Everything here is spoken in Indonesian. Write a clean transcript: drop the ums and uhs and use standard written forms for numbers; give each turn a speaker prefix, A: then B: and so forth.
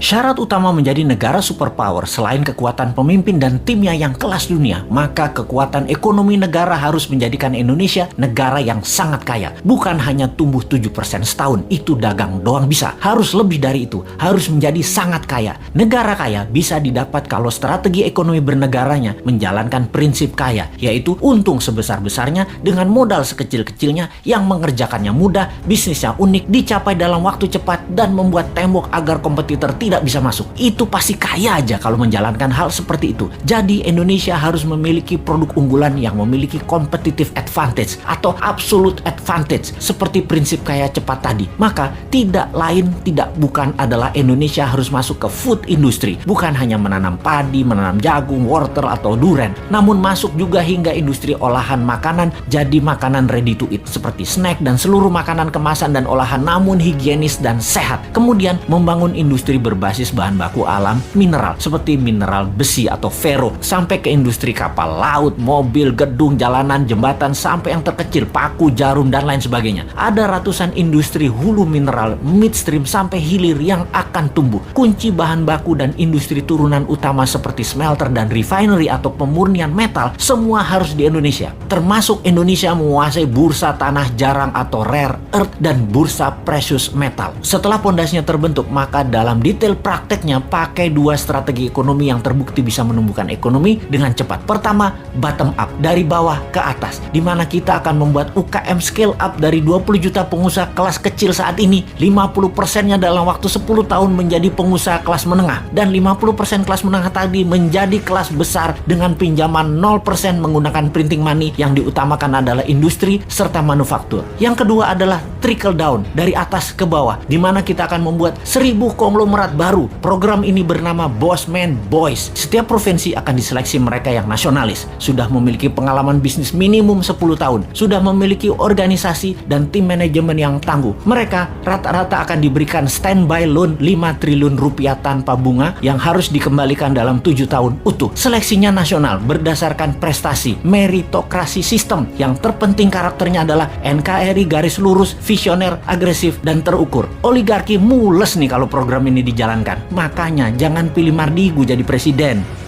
A: Syarat utama menjadi negara superpower selain kekuatan pemimpin dan timnya yang kelas dunia, maka kekuatan ekonomi negara harus menjadikan Indonesia negara yang sangat kaya. Bukan hanya tumbuh 7% setahun, itu dagang doang bisa. Harus lebih dari itu, harus menjadi sangat kaya. Negara kaya bisa didapat kalau strategi ekonomi bernegaranya menjalankan prinsip kaya, yaitu untung sebesar-besarnya dengan modal sekecil-kecilnya yang mengerjakannya mudah, bisnisnya unik, dicapai dalam waktu cepat, dan membuat tembok agar kompetitor tidak bisa masuk. Itu pasti kaya aja kalau menjalankan hal seperti itu. Jadi Indonesia harus memiliki produk unggulan yang memiliki competitive advantage atau absolute advantage seperti prinsip kaya cepat tadi. Maka tidak lain tidak bukan adalah Indonesia harus masuk ke food industry. Bukan hanya menanam padi, menanam jagung, wortel atau duren, namun masuk juga hingga industri olahan makanan jadi makanan ready to eat seperti snack dan seluruh makanan kemasan dan olahan namun higienis dan sehat. Kemudian membangun industri berbasis bahan baku alam mineral seperti mineral besi atau fero sampai ke industri kapal laut, mobil, gedung, jalanan, jembatan sampai yang terkecil paku, jarum dan lain sebagainya. Ada ratusan industri hulu mineral, midstream sampai hilir yang akan tumbuh. Kunci bahan baku dan industri turunan utama seperti smelter dan refinery atau pemurnian metal semua harus di Indonesia. Termasuk Indonesia menguasai bursa tanah jarang atau rare earth dan bursa precious metal. Setelah pondasinya terbentuk, maka dalam detail prakteknya pakai dua strategi ekonomi yang terbukti bisa menumbuhkan ekonomi dengan cepat. Pertama, bottom up, dari bawah ke atas, di mana kita akan membuat UKM scale up dari 20 juta pengusaha kelas kecil saat ini, 50%-nya dalam waktu 10 tahun menjadi pengusaha kelas menengah, dan 50% kelas menengah tadi menjadi kelas besar dengan pinjaman 0% menggunakan printing money yang diutamakan adalah industri serta manufaktur. Yang kedua adalah trickle down, dari atas ke bawah, di mana kita akan membuat 1000 konglomerat baru. Program ini bernama Bossman Boys. Setiap provinsi akan diseleksi mereka yang nasionalis, sudah memiliki pengalaman bisnis minimum 10 tahun, sudah memiliki organisasi dan tim manajemen yang tangguh. Mereka rata-rata akan diberikan standby loan 5 triliun rupiah tanpa bunga yang harus dikembalikan dalam 7 tahun utuh. Seleksinya nasional berdasarkan prestasi, meritokrasi sistem. Yang terpenting karakternya adalah NKRI garis lurus, visioner, agresif, dan terukur. Oligarki mules nih kalau program ini dijalankan. Makanya jangan pilih Mardigu jadi presiden.